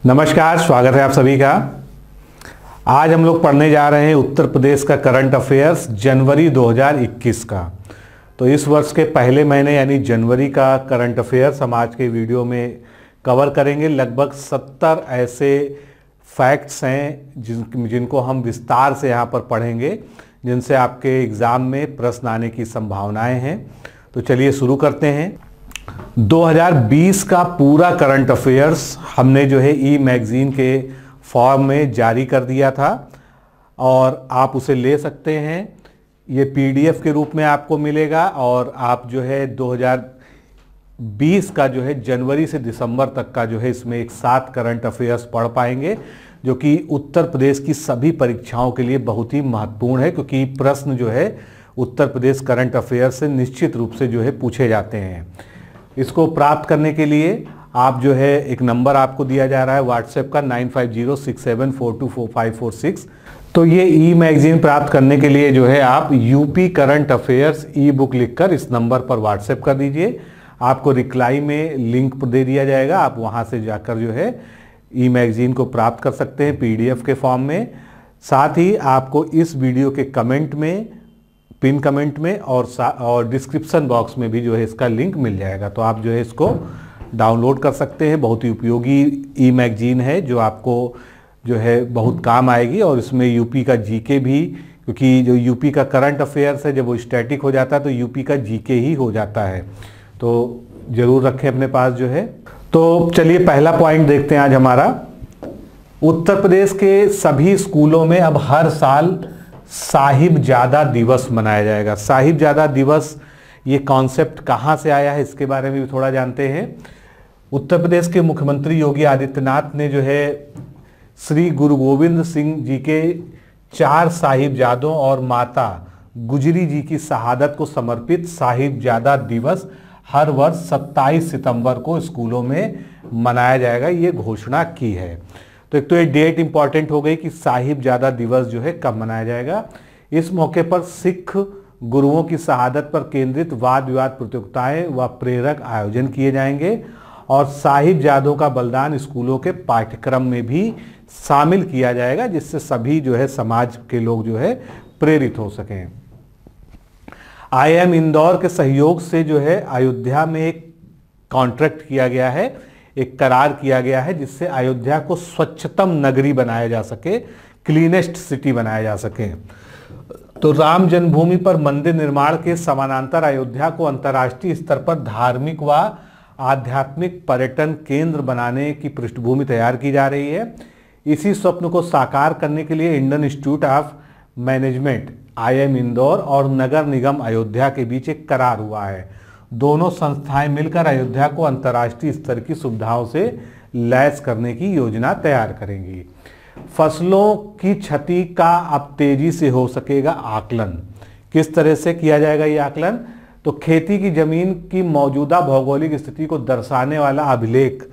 नमस्कार, स्वागत है आप सभी का। आज हम लोग पढ़ने जा रहे हैं उत्तर प्रदेश का करंट अफेयर्स जनवरी 2021 का। तो इस वर्ष के पहले महीने यानी जनवरी का करंट अफेयर्स हम आज के वीडियो में कवर करेंगे। लगभग 70 ऐसे फैक्ट्स हैं जिनको हम विस्तार से यहाँ पर पढ़ेंगे, जिनसे आपके एग्ज़ाम में प्रश्न आने की संभावनाएं हैं। तो चलिए शुरू करते हैं। 2020 का पूरा करंट अफेयर्स हमने जो है ई मैगज़ीन के फॉर्म में जारी कर दिया था और आप उसे ले सकते हैं। ये पीडीएफ के रूप में आपको मिलेगा और आप जो है 2020 का जो है जनवरी से दिसंबर तक का जो है इसमें एक साथ करंट अफेयर्स पढ़ पाएंगे, जो कि उत्तर प्रदेश की सभी परीक्षाओं के लिए बहुत ही महत्वपूर्ण है, क्योंकि प्रश्न जो है उत्तर प्रदेश करंट अफेयर्स से निश्चित रूप से जो है पूछे जाते हैं। इसको प्राप्त करने के लिए आप जो है एक नंबर आपको दिया जा रहा है व्हाट्सएप का 950674244546। तो ये ई मैगजीन प्राप्त करने के लिए जो है आप यूपी करंट अफेयर्स ई बुक लिखकर इस नंबर पर व्हाट्सएप कर दीजिए। आपको रिप्लाई में लिंक दे दिया जाएगा, आप वहाँ से जाकर जो है ई मैगजीन को प्राप्त कर सकते हैं पीडीएफ के फॉर्म में। साथ ही आपको इस वीडियो के कमेंट में, पिन कमेंट में और डिस्क्रिप्शन बॉक्स में भी जो है इसका लिंक मिल जाएगा। तो आप जो है इसको डाउनलोड कर सकते हैं। बहुत ही उपयोगी ई मैगजीन है जो आपको जो है बहुत काम आएगी। और इसमें यूपी का जीके भी, क्योंकि जो यूपी का करंट अफेयर्स है जब वो स्टैटिक हो जाता है तो यूपी का जीके ही हो जाता है, तो ज़रूर रखें अपने पास जो है। तो चलिए पहला पॉइंट देखते हैं आज हमारा। उत्तर प्रदेश के सभी स्कूलों में अब हर साल साहिबजादा दिवस मनाया जाएगा। साहिबजादा दिवस ये कॉन्सेप्ट कहाँ से आया है इसके बारे में भी थोड़ा जानते हैं। उत्तर प्रदेश के मुख्यमंत्री योगी आदित्यनाथ ने जो है श्री गुरु गोविंद सिंह जी के 4 साहिबजादों और माता गुजरी जी की शहादत को समर्पित साहिबजादा दिवस हर वर्ष 27 सितंबर को स्कूलों में मनाया जाएगा, ये घोषणा की है। तो एक तो ये डेट इंपॉर्टेंट हो गई कि साहिबजादा दिवस जो है कब मनाया जाएगा। इस मौके पर सिख गुरुओं की शहादत पर केंद्रित वाद विवाद प्रतियोगिताएं व प्रेरक आयोजन किए जाएंगे और साहिबजादों का बलिदान स्कूलों के पाठ्यक्रम में भी शामिल किया जाएगा, जिससे सभी जो है समाज के लोग जो है प्रेरित हो सकें। IIM इंदौर के सहयोग से जो है अयोध्या में एक कॉन्ट्रैक्ट किया गया है, एक करार किया गया है, जिससे अयोध्या को स्वच्छतम नगरी बनाया जा सके, क्लीनेस्ट सिटी बनाया जा सके। तो राम जन्मभूमि पर मंदिर निर्माण के समानांतर अयोध्या को अंतर्राष्ट्रीय स्तर पर धार्मिक व आध्यात्मिक पर्यटन केंद्र बनाने की पृष्ठभूमि तैयार की जा रही है। इसी स्वप्न को साकार करने के लिए Indian institute of management IIM Indore और नगर निगम अयोध्या के बीच एक करार हुआ है। दोनों संस्थाएं मिलकर अयोध्या को अंतर्राष्ट्रीय स्तर की सुविधाओं से लैस करने की योजना तैयार करेंगी। फसलों की क्षति का अब तेजी से हो सकेगा आकलन। किस तरह से किया जाएगा ये आकलन? तो खेती की जमीन की मौजूदा भौगोलिक स्थिति को दर्शाने वाला अभिलेख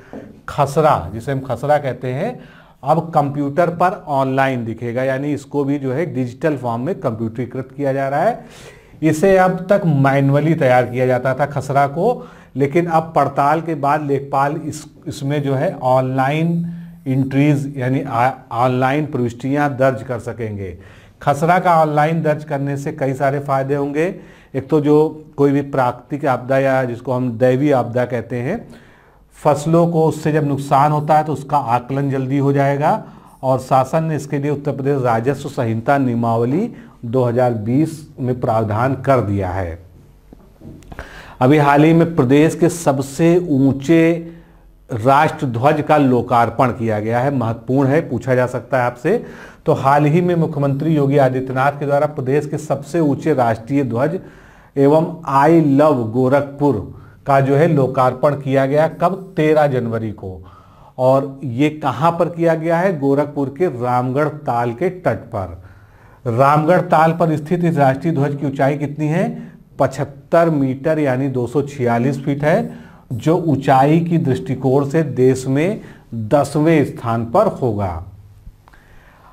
खसरा, जिसे हम खसरा कहते हैं, अब कंप्यूटर पर ऑनलाइन दिखेगा, यानी इसको भी जो है डिजिटल फॉर्म में कंप्यूटरीकृत किया जा रहा है। इसे अब तक मैनुअली तैयार किया जाता था खसरा को, लेकिन अब पड़ताल के बाद लेखपाल इसमें जो है ऑनलाइन इंट्रीज यानी ऑनलाइन प्रविष्टियां दर्ज कर सकेंगे। खसरा का ऑनलाइन दर्ज करने से कई सारे फायदे होंगे। एक तो जो कोई भी प्राकृतिक आपदा या जिसको हम दैवीय आपदा कहते हैं, फसलों को उससे जब नुकसान होता है तो उसका आकलन जल्दी हो जाएगा। और शासन ने इसके लिए उत्तर प्रदेश राजस्व संहिता नियमावली 2020 में प्रावधान कर दिया है। अभी हाल ही में प्रदेश के सबसे ऊंचे राष्ट्र ध्वज का लोकार्पण किया गया है। महत्वपूर्ण है, पूछा जा सकता है आपसे। तो हाल ही में मुख्यमंत्री योगी आदित्यनाथ के द्वारा प्रदेश के सबसे ऊंचे राष्ट्रीय ध्वज एवं आई लव गोरखपुर का जो है लोकार्पण किया गया। कब? 13 जनवरी को। और ये कहाँ पर किया गया है? गोरखपुर के रामगढ़ ताल के तट पर। रामगढ़ ताल पर स्थित इस राष्ट्रीय ध्वज की ऊंचाई कितनी है? 75 मीटर यानी 246 फीट है, जो ऊंचाई की दृष्टिकोण से देश में 10वें स्थान पर होगा।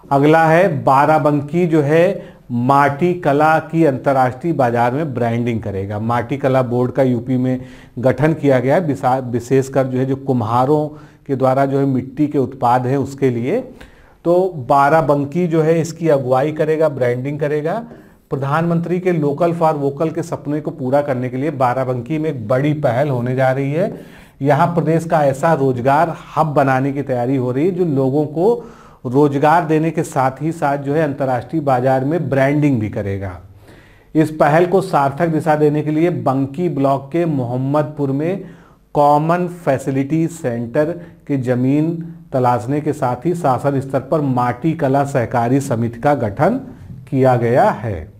अगला है बाराबंकी जो है माटी कला की अंतर्राष्ट्रीय बाजार में ब्रांडिंग करेगा। माटी कला बोर्ड का यूपी में गठन किया गया है, विशेषकर जो है जो कुम्हारों के द्वारा जो है मिट्टी के उत्पाद हैं उसके लिए। तो बाराबंकी जो है इसकी अगुवाई करेगा, ब्रांडिंग करेगा। प्रधानमंत्री के लोकल फॉर वोकल के सपने को पूरा करने के लिए बाराबंकी में एक बड़ी पहल होने जा रही है। यहाँ प्रदेश का ऐसा रोजगार हब बनाने की तैयारी हो रही है जो लोगों को रोजगार देने के साथ ही साथ जो है अंतर्राष्ट्रीय बाजार में ब्रांडिंग भी करेगा। इस पहल को सार्थक दिशा देने के लिए बंकी ब्लॉक के मोहम्मदपुर में कॉमन फैसिलिटी सेंटर की जमीन तलाशने के साथ ही शासन स्तर पर माटी कला सहकारी समिति का गठन किया गया है।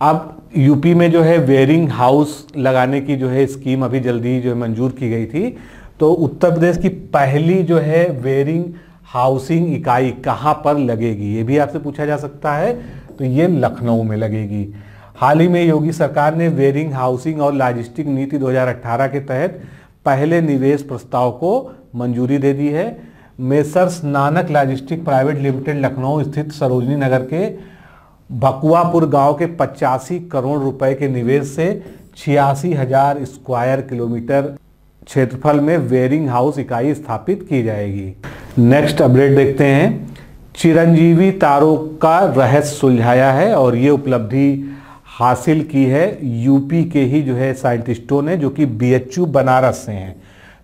अब यूपी में जो है वेयरिंग हाउस लगाने की जो है स्कीम अभी जल्दी जो है मंजूर की गई थी। तो उत्तर प्रदेश की पहली जो है वेयरिंग हाउसिंग इकाई कहाँ पर लगेगी, ये भी आपसे पूछा जा सकता है। तो ये लखनऊ में लगेगी। हाल ही में योगी सरकार ने वेयरिंग हाउसिंग और लॉजिस्टिक नीति 2018 के तहत पहले निवेश प्रस्ताव को मंजूरी दे दी है। Messrs Nanak logistic private limited Lucknow स्थित सरोजनी नगर के बकुआपुर गांव के 85 करोड़ रुपए के निवेश से 86,000 स्क्वायर किलोमीटर क्षेत्रफल में वेयरिंग हाउस इकाई स्थापित की जाएगी। नेक्स्ट अपडेट देखते हैं। चिरंजीवी तारों का रहस्य सुलझाया है और ये उपलब्धि हासिल की है यूपी के ही जो है साइंटिस्टों ने, जो कि बीएचयू बनारस से हैं।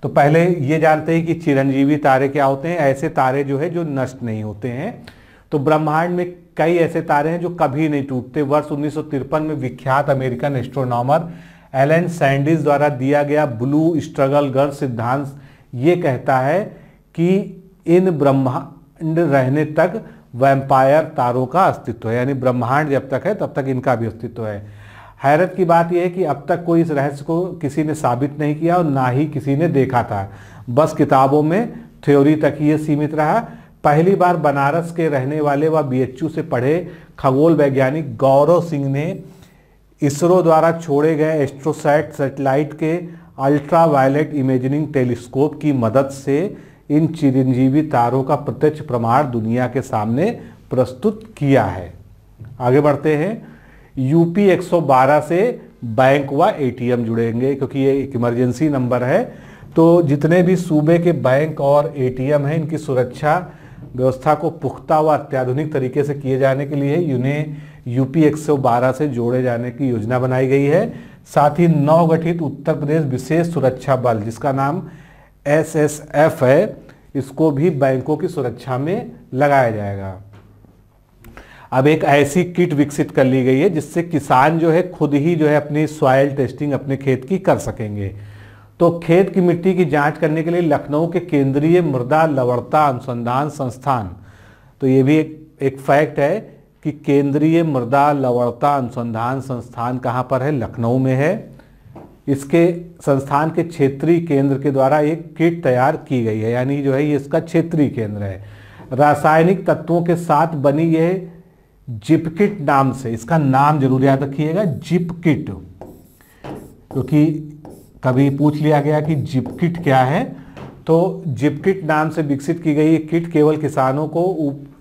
तो पहले ये जानते हैं कि चिरंजीवी तारे क्या होते हैं। ऐसे तारे जो है जो नष्ट नहीं होते हैं। तो ब्रह्मांड में कई ऐसे तारे हैं जो कभी नहीं टूटते। वर्ष 1953 में विख्यात अमेरिकन एस्ट्रोनॉमर एलन सैंडिस द्वारा दिया गया ब्लू स्ट्रगल गर्ल सिद्धांत ये कहता है कि इन ब्रह्मांड रहने तक वैम्पायर तारों का अस्तित्व है, यानी ब्रह्मांड जब तक है तब तक इनका भी अस्तित्व है। हैरत की बात यह है कि अब तक कोई इस रहस्य को किसी ने साबित नहीं किया और ना ही किसी ने देखा था। बस किताबों में थ्योरी तक ही ये सीमित रहा। पहली बार बनारस के रहने वाले व बीएचयू से पढ़े खगोल वैज्ञानिक गौरव सिंह ने इसरो द्वारा छोड़े गए एस्ट्रोसैट सैटेलाइट के अल्ट्रा वायलेट इमेजिंग टेलीस्कोप की मदद से इन चिरंजीवी तारों का प्रत्यक्ष प्रमाण दुनिया के सामने प्रस्तुत किया है। आगे बढ़ते हैं। यूपी 112 से बैंक व एटीएम जुड़ेंगे क्योंकि ये एक इमरजेंसी नंबर है। तो जितने भी सूबे के बैंक और एटीएम हैं इनकी सुरक्षा व्यवस्था को पुख्ता व अत्याधुनिक तरीके से किए जाने के लिए इन्हें यूपी 112 से जोड़े जाने की योजना बनाई गई है। साथ ही नवगठित उत्तर प्रदेश विशेष सुरक्षा बल जिसका नाम SSF है, इसको भी बैंकों की सुरक्षा में लगाया जाएगा। अब एक ऐसी किट विकसित कर ली गई है जिससे किसान जो है खुद ही जो है अपनी सॉइल टेस्टिंग अपने खेत की कर सकेंगे। तो खेत की मिट्टी की जांच करने के लिए लखनऊ के केंद्रीय मृदा लवणता अनुसंधान संस्थान, तो ये भी एक फैक्ट है कि केंद्रीय मृदा लवणता अनुसंधान संस्थान कहाँ पर है, लखनऊ में है। इसके संस्थान के क्षेत्रीय केंद्र के द्वारा एक किट तैयार की गई है, यानी जो है ये इसका क्षेत्रीय केंद्र है। रासायनिक तत्वों के साथ बनी यह जिप किट नाम से, इसका नाम जरूर याद रखिएगा जिप किट, क्योंकि कभी पूछ लिया गया कि जिप किट क्या है। तो जिप किट नाम से विकसित की गई किट केवल किसानों को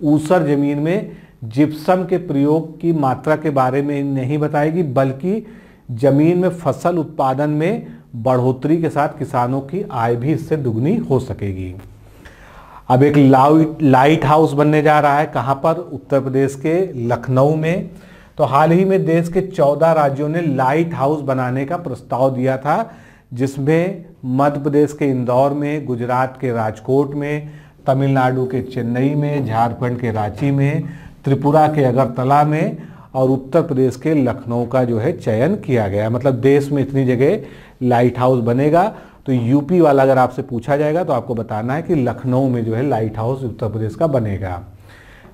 ऊसर जमीन में जिप्सम के प्रयोग की मात्रा के बारे में नहीं बताएगी, बल्कि जमीन में फसल उत्पादन में बढ़ोतरी के साथ किसानों की आय भी इससे दुगनी हो सकेगी। अब एक लाइट हाउस बनने जा रहा है, कहाँ पर, उत्तर प्रदेश के लखनऊ में। तो हाल ही में देश के 14 राज्यों ने लाइट हाउस बनाने का प्रस्ताव दिया था, जिसमें मध्य प्रदेश के इंदौर में, गुजरात के राजकोट में, तमिलनाडु के चेन्नई में, झारखंड के रांची में, त्रिपुरा के अगरतला में और उत्तर प्रदेश के लखनऊ का जो है चयन किया गया। मतलब देश में इतनी जगह लाइट हाउस बनेगा। तो यूपी वाला अगर आपसे पूछा जाएगा तो आपको बताना है कि लखनऊ में जो है लाइट हाउस उत्तर प्रदेश का बनेगा।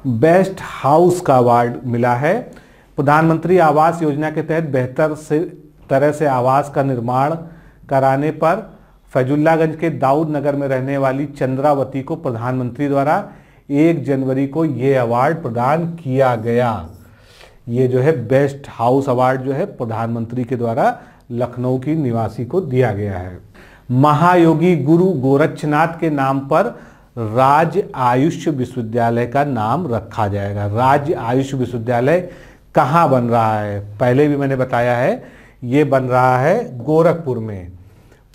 बेस्ट हाउस का अवार्ड मिला है। प्रधानमंत्री आवास योजना के तहत बेहतर तरह से आवास का निर्माण कराने पर फैजुल्लागंज के दाऊद नगर में रहने वाली चंद्रावती को प्रधानमंत्री द्वारा 1 जनवरी को ये अवार्ड प्रदान किया गया। ये जो है बेस्ट हाउस अवार्ड जो है प्रधानमंत्री के द्वारा लखनऊ की निवासी को दिया गया है। महायोगी गुरु गोरक्षनाथ के नाम पर राज्य आयुष विश्वविद्यालय का नाम रखा जाएगा। राज्य आयुष विश्वविद्यालय कहाँ बन रहा है, पहले भी मैंने बताया है, ये बन रहा है गोरखपुर में।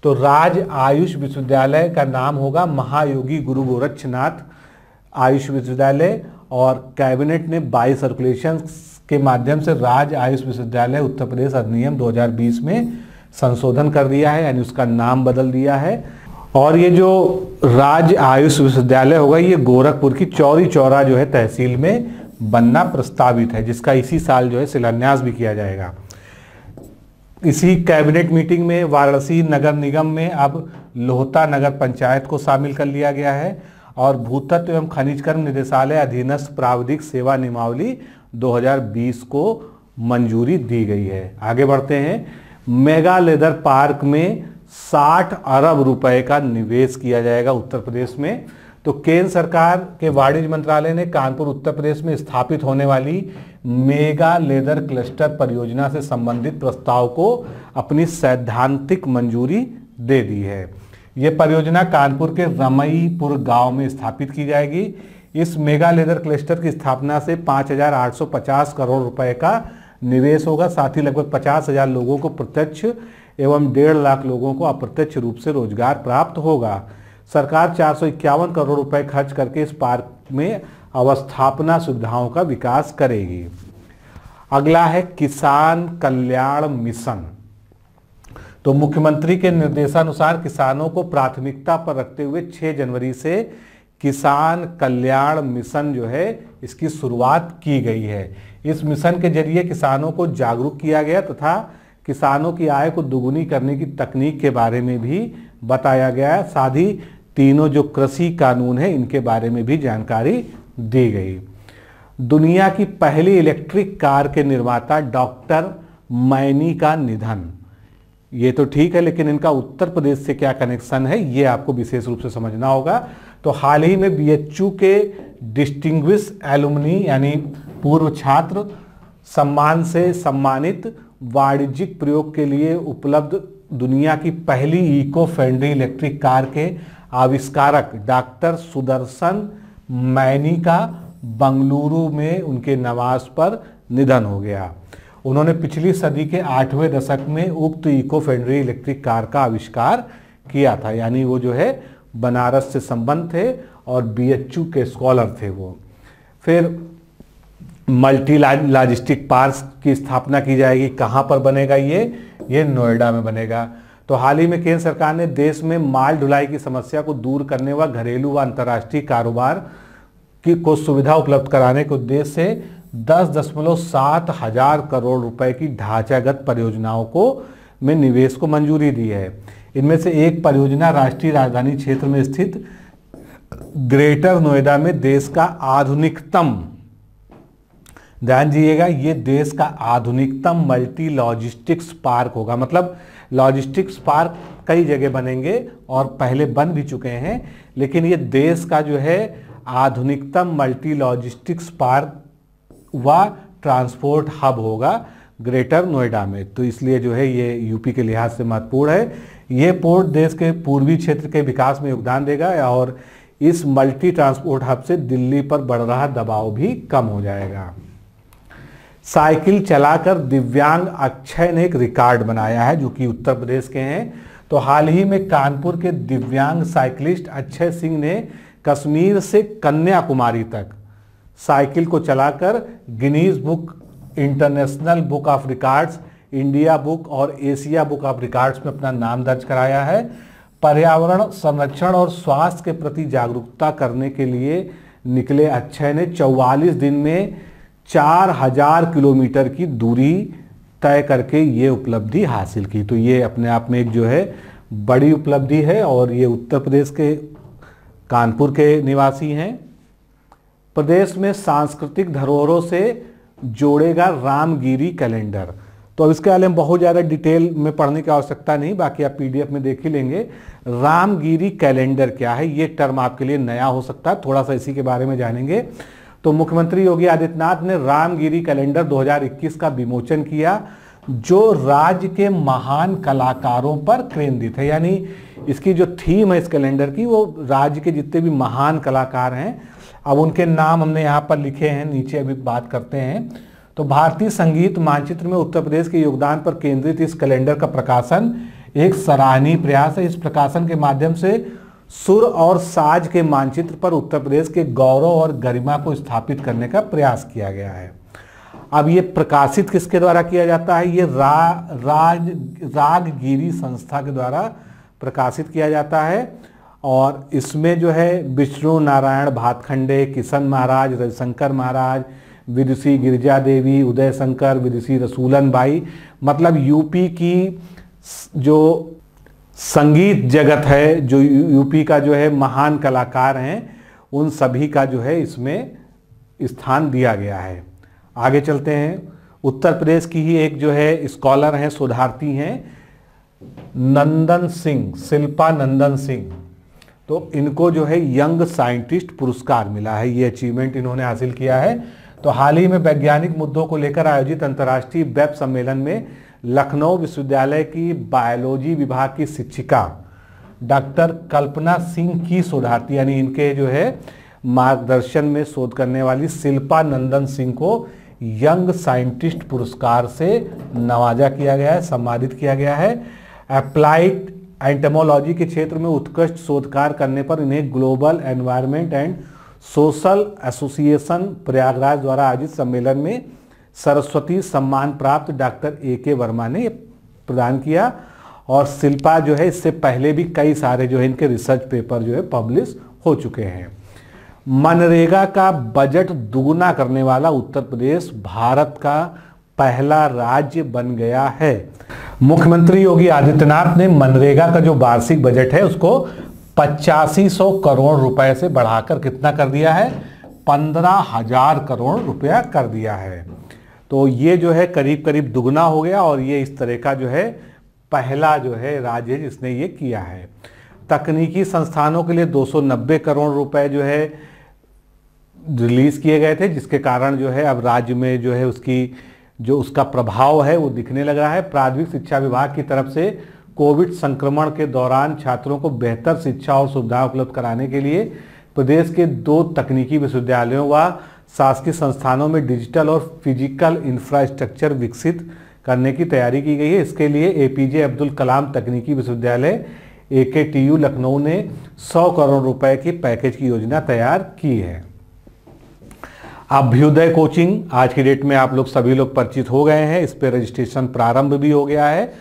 तो राज आयुष विश्वविद्यालय का नाम होगा महायोगी गुरु गोरक्षनाथ आयुष विश्वविद्यालय, और कैबिनेट ने 22 सर्कुलेशन के माध्यम से राज आयुष विश्वविद्यालय उत्तर प्रदेश अधिनियम 2020 में संशोधन कर दिया है, यानी उसका नाम बदल दिया है। और ये जो राज आयुष विश्वविद्यालय होगा ये गोरखपुर की चौरी चौरा जो है तहसील में बनना प्रस्तावित है, जिसका इसी साल जो है शिलान्यास भी किया जाएगा। इसी कैबिनेट मीटिंग में वाराणसी नगर निगम में अब लोहता नगर पंचायत को शामिल कर लिया गया है, और भूतत्व एवं खनिज कर्म निदेशालय अधीनस्थ प्राविधिक सेवा नियमावली 2020 को मंजूरी दी गई है। आगे बढ़ते हैं। मेगा लेदर पार्क में 60 अरब रुपए का निवेश किया जाएगा उत्तर प्रदेश में। तो केंद्र सरकार के वाणिज्य मंत्रालय ने कानपुर उत्तर प्रदेश में स्थापित होने वाली मेगा लेदर क्लस्टर परियोजना से संबंधित प्रस्ताव को अपनी सैद्धांतिक मंजूरी दे दी है। यह परियोजना कानपुर के रमईपुर गांव में स्थापित की जाएगी। इस मेगा लेदर क्लस्टर की स्थापना से 5,850 करोड़ रुपए का निवेश होगा, साथ ही लगभग 50,000 लोगों को प्रत्यक्ष एवं 1.5 लाख लोगों को अप्रत्यक्ष रूप से रोजगार प्राप्त होगा। सरकार 451 करोड़ रुपए खर्च करके इस पार्क में अवस्थापना सुविधाओं का विकास करेगी। अगला है किसान कल्याण मिशन। तो मुख्यमंत्री के निर्देशानुसार किसानों को प्राथमिकता पर रखते हुए 6 जनवरी से किसान कल्याण मिशन जो है इसकी शुरुआत की गई है। इस मिशन के जरिए किसानों को जागरूक किया गया तथा किसानों की आय को दुगुनी करने की तकनीक के बारे में भी बताया गया है। साथ ही तीनों जो कृषि कानून है इनके बारे में भी जानकारी दी गई। दुनिया की पहली इलेक्ट्रिक कार के निर्माता डॉक्टर मैनी का निधन। ये तो ठीक है, लेकिन इनका उत्तर प्रदेश से क्या कनेक्शन है ये आपको विशेष रूप से समझना होगा। तो हाल ही में बीएचयू के डिस्टिंग्विश एलुमनी यानी पूर्व छात्र सम्मान से सम्मानित वाणिज्यिक प्रयोग के लिए उपलब्ध दुनिया की पहली इको फ्रेंडली इलेक्ट्रिक कार के आविष्कारक डॉक्टर सुदर्शन मैनी का बंगलुरु में उनके निवास पर निधन हो गया। उन्होंने पिछली सदी के 8वें दशक में उक्त इको फ्रेंडली इलेक्ट्रिक कार का आविष्कार किया था, यानी वो जो है बनारस से संबंध थे और बीएचयू के स्कॉलर थे वो। फिर मल्टी लॉजिस्टिक पार्क की स्थापना की जाएगी। कहाँ पर बनेगा ये नोएडा में बनेगा। तो हाल ही में केंद्र सरकार ने देश में माल ढुलाई की समस्या को दूर करने व घरेलू व अंतर्राष्ट्रीय कारोबार को सुविधा उपलब्ध कराने के उद्देश्य से 10.7 हजार करोड़ रुपए की ढांचागत परियोजनाओं को में निवेश को मंजूरी दी है। इनमें से एक परियोजना राष्ट्रीय राजधानी क्षेत्र में स्थित ग्रेटर नोएडा में देश का आधुनिकतम, ध्यान दीजिएगा, ये देश का आधुनिकतम मल्टी लॉजिस्टिक्स पार्क होगा। मतलब लॉजिस्टिक्स पार्क कई जगह बनेंगे और पहले बन भी चुके हैं, लेकिन ये देश का जो है आधुनिकतम मल्टी लॉजिस्टिक्स पार्क व ट्रांसपोर्ट हब होगा ग्रेटर नोएडा में। तो इसलिए जो है ये यूपी के लिहाज से महत्वपूर्ण है। ये पोर्ट देश के पूर्वी क्षेत्र के विकास में योगदान देगा और इस मल्टी ट्रांसपोर्ट हब से दिल्ली पर बढ़ रहा दबाव भी कम हो जाएगा। साइकिल चलाकर दिव्यांग अक्षय ने एक रिकॉर्ड बनाया है जो कि उत्तर प्रदेश के हैं। तो हाल ही में कानपुर के दिव्यांग साइकिलिस्ट अक्षय सिंह ने कश्मीर से कन्याकुमारी तक साइकिल को चलाकर Guinness book, international book of records, India book और एशिया बुक ऑफ रिकॉर्ड्स में अपना नाम दर्ज कराया है। पर्यावरण संरक्षण और स्वास्थ्य के प्रति जागरूकता करने के लिए निकले अक्षय ने 44 दिन में 4000 किलोमीटर की दूरी तय करके ये उपलब्धि हासिल की। तो ये अपने आप में एक जो है बड़ी उपलब्धि है और ये उत्तर प्रदेश के कानपुर के निवासी हैं। प्रदेश में सांस्कृतिक धरोहरों से जोड़ेगा रामगिरी कैलेंडर। तो अब इसके बारे में बहुत ज़्यादा डिटेल में पढ़ने की आवश्यकता नहीं, बाकी आप पीडीएफ में देख ही लेंगे। रामगिरी कैलेंडर क्या है, ये टर्म आपके लिए नया हो सकता है, थोड़ा सा इसी के बारे में जानेंगे। तो मुख्यमंत्री योगी आदित्यनाथ ने रामगिरी कैलेंडर 2021 का विमोचन किया, जो राज्य के महान कलाकारों पर केंद्रित है। यानी इसकी जो थीम है इस कैलेंडर की, वो राज्य के जितने भी महान कलाकार हैं, अब उनके नाम हमने यहाँ पर लिखे हैं, नीचे अभी बात करते हैं। तो भारतीय संगीत मानचित्र में उत्तर प्रदेश के योगदान पर केंद्रित इस कैलेंडर का प्रकाशन एक सराहनीय प्रयास है। इस प्रकाशन के माध्यम से सुर और साज के मानचित्र पर उत्तर प्रदेश के गौरव और गरिमा को स्थापित करने का प्रयास किया गया है। अब ये प्रकाशित किसके द्वारा किया जाता है? ये रागगिरी संस्था के द्वारा प्रकाशित किया जाता है और इसमें जो है विष्णु नारायण भातखंडे, किशन महाराज, रविशंकर महाराज, विदुषी गिरिजा देवी, उदय शंकर, विदुषी रसूलन बाई, मतलब यूपी की जो संगीत जगत है, जो यूपी का जो है महान कलाकार हैं, उन सभी का जो है इसमें स्थान दिया गया है। आगे चलते हैं। उत्तर प्रदेश की ही एक जो है स्कॉलर हैं, शोधार्थी हैं नंदन सिंह, शिल्पा नंदन सिंह। तो इनको जो है यंग साइंटिस्ट पुरस्कार मिला है, ये अचीवमेंट इन्होंने हासिल किया है। तो हाल ही में वैज्ञानिक मुद्दों को लेकर आयोजित अंतर्राष्ट्रीय वेब सम्मेलन में लखनऊ विश्वविद्यालय की बायोलॉजी विभाग की शिक्षिका डॉक्टर कल्पना सिंह की शोधार्थी यानी इनके जो है मार्गदर्शन में शोध करने वाली शिल्पा नंदन सिंह को यंग साइंटिस्ट पुरस्कार से नवाजा किया गया है, सम्मानित किया गया है। अप्लाइड एंटोमोलॉजी के क्षेत्र में उत्कृष्ट शोधकार करने पर इन्हें global environment and social association Prayagraj द्वारा आयोजित सम्मेलन में सरस्वती सम्मान प्राप्त डॉक्टर A.K. वर्मा ने प्रदान किया। और शिल्पा जो है इससे पहले भी कई सारे जो है इनके रिसर्च पेपर जो है पब्लिश हो चुके हैं। मनरेगा का बजट दुगुना करने वाला उत्तर प्रदेश भारत का पहला राज्य बन गया है। मुख्यमंत्री योगी आदित्यनाथ ने मनरेगा का जो वार्षिक बजट है उसको 8500 करोड़ रुपए से बढ़ाकर कितना कर दिया है? 15,000 करोड़ रुपया कर दिया है। तो ये जो है करीब करीब दुगना हो गया और ये इस तरह का जो है पहला जो है राज्य है जिसने ये किया है। तकनीकी संस्थानों के लिए 290 करोड़ रुपए जो है रिलीज किए गए थे, जिसके कारण जो है अब राज्य में जो है उसका प्रभाव है वो दिखने लगा है। प्राथमिक शिक्षा विभाग की तरफ से कोविड संक्रमण के दौरान छात्रों को बेहतर शिक्षा और सुविधा उपलब्ध कराने के लिए प्रदेश के 2 तकनीकी विश्वविद्यालयों व शासकीय संस्थानों में डिजिटल और फिजिकल इंफ्रास्ट्रक्चर विकसित करने की तैयारी की गई है। इसके लिए APJ अब्दुल कलाम तकनीकी विश्वविद्यालय AKTU लखनऊ ने 100 करोड़ रुपए की पैकेज की योजना तैयार की है। अभ्युदय कोचिंग आज की डेट में आप लोग सभी लोग परिचित हो गए हैं, इस पर रजिस्ट्रेशन प्रारंभ भी हो गया है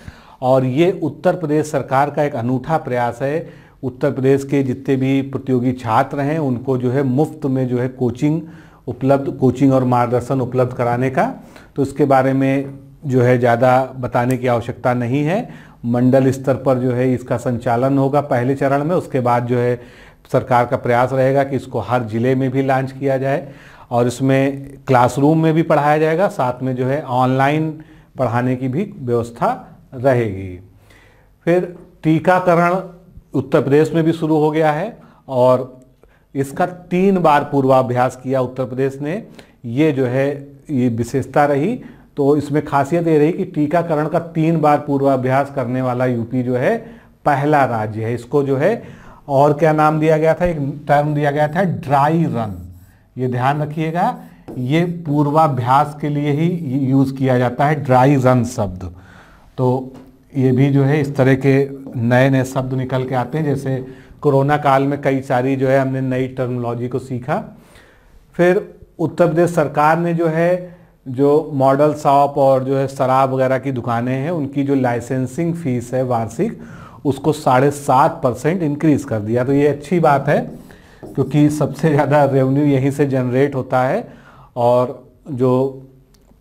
और ये उत्तर प्रदेश सरकार का एक अनूठा प्रयास है। उत्तर प्रदेश के जितने भी प्रतियोगी छात्र हैं उनको जो है मुफ्त में जो है कोचिंग और मार्गदर्शन उपलब्ध कराने का। तो इसके बारे में जो है ज़्यादा बताने की आवश्यकता नहीं है। मंडल स्तर पर जो है इसका संचालन होगा पहले चरण में, उसके बाद जो है सरकार का प्रयास रहेगा कि इसको हर जिले में भी लॉन्च किया जाए और इसमें क्लासरूम में भी पढ़ाया जाएगा, साथ में जो है ऑनलाइन पढ़ाने की भी व्यवस्था रहेगी। फिर टीकाकरण उत्तर प्रदेश में भी शुरू हो गया है और इसका 3 बार पूर्वाभ्यास किया उत्तर प्रदेश ने, ये जो है ये विशेषता रही। तो इसमें खासियत ये रही कि टीकाकरण का 3 बार पूर्वाभ्यास करने वाला यूपी जो है पहला राज्य है। इसको जो है और क्या नाम दिया गया था, एक टर्म दिया गया था ड्राई रन, ये ध्यान रखिएगा, ये पूर्वाभ्यास के लिए ही यूज़ किया जाता है ड्राई रन शब्द। तो ये भी जो है इस तरह के नए नए शब्द निकल के आते हैं, जैसे कोरोना काल में कई सारी जो है हमने नई टर्मिनोलॉजी को सीखा। फिर उत्तर प्रदेश सरकार ने जो है जो मॉडल शॉप और जो है शराब वगैरह की दुकानें हैं उनकी जो लाइसेंसिंग फीस है वार्षिक उसको 7.5% इंक्रीज कर दिया। तो ये अच्छी बात है क्योंकि सबसे ज़्यादा रेवेन्यू यहीं से जनरेट होता है और जो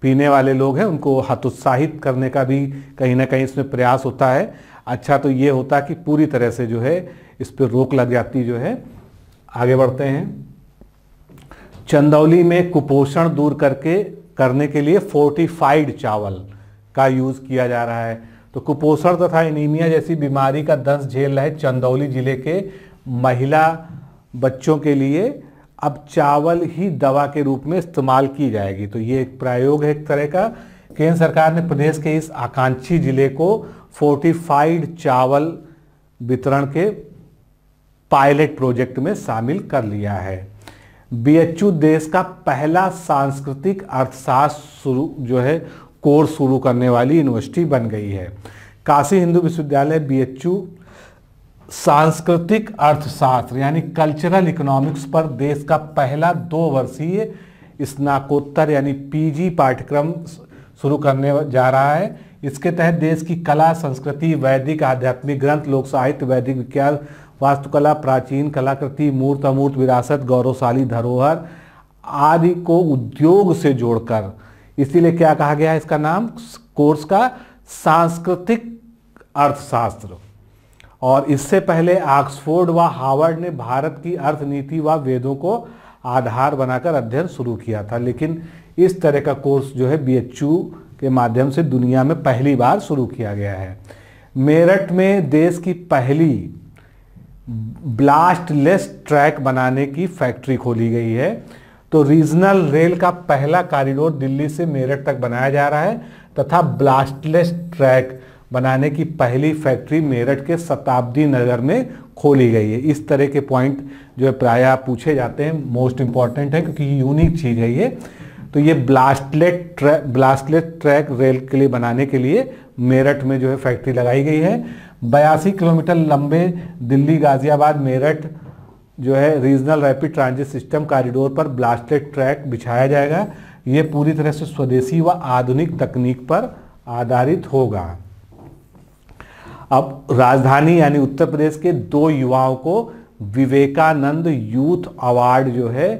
पीने वाले लोग हैं उनको हतोत्साहित करने का भी कहीं ना कहीं इसमें प्रयास होता है। अच्छा तो ये होता कि पूरी तरह से जो है इस पर रोक लग जाती जो है। आगे बढ़ते हैं। चंदौली में कुपोषण दूर करने के लिए फोर्टिफाइड चावल का यूज़ किया जा रहा है। तो कुपोषण तथा एनीमिया जैसी बीमारी का दंश झेल रहे चंदौली जिले के महिला बच्चों के लिए अब चावल ही दवा के रूप में इस्तेमाल की जाएगी। तो ये एक प्रयोग है एक तरह का। केंद्र सरकार ने प्रदेश के इस आकांक्षी जिले को फोर्टिफाइड चावल वितरण के पायलट प्रोजेक्ट में शामिल कर लिया है। BHU देश का पहला सांस्कृतिक अर्थशास्त्र कोर्स शुरू करने वाली यूनिवर्सिटी बन गई है। काशी हिंदू विश्वविद्यालय BHU सांस्कृतिक अर्थशास्त्र यानी कल्चरल इकोनॉमिक्स पर देश का पहला 2 वर्षीय स्नातकोत्तर यानी PG पाठ्यक्रम शुरू करने जा रहा है। इसके तहत देश की कला, संस्कृति, वैदिक आध्यात्मिक ग्रंथ, लोक साहित्य, वैदिक विज्ञान, वास्तुकला, प्राचीन कलाकृति, मूर्त अमूर्त विरासत, गौरवशाली धरोहर आदि को उद्योग से जोड़कर, इसीलिए क्या कहा गया है इसका नाम कोर्स का, सांस्कृतिक अर्थशास्त्र। और इससे पहले ऑक्सफोर्ड व हार्वर्ड ने भारत की अर्थनीति व वेदों को आधार बनाकर अध्ययन शुरू किया था, लेकिन इस तरह का कोर्स जो है BHU के माध्यम से दुनिया में पहली बार शुरू किया गया है। मेरठ में देश की पहली ब्लास्टलेस ट्रैक बनाने की फैक्ट्री खोली गई है। तो रीजनल रेल का पहला कॉरिडोर दिल्ली से मेरठ तक बनाया जा रहा है तथा ब्लास्टलेस ट्रैक बनाने की पहली फैक्ट्री मेरठ के शताब्दी नगर में खोली गई है। इस तरह के पॉइंट जो है प्रायः पूछे जाते हैं, मोस्ट इंपॉर्टेंट है क्योंकि यूनिक चीज़ है ये। तो ये ब्लास्टलेस ट्रैक रेल के लिए बनाने के लिए मेरठ में जो है फैक्ट्री लगाई गई है। 82 किलोमीटर लंबे दिल्ली गाजियाबाद मेरठ जो है regional rapid transit system corridor पर ब्लास्टलेस ट्रैक बिछाया जाएगा। ये पूरी तरह से स्वदेशी व आधुनिक तकनीक पर आधारित होगा। अब राजधानी यानी उत्तर प्रदेश के 2 युवाओं को विवेकानंद यूथ अवार्ड जो है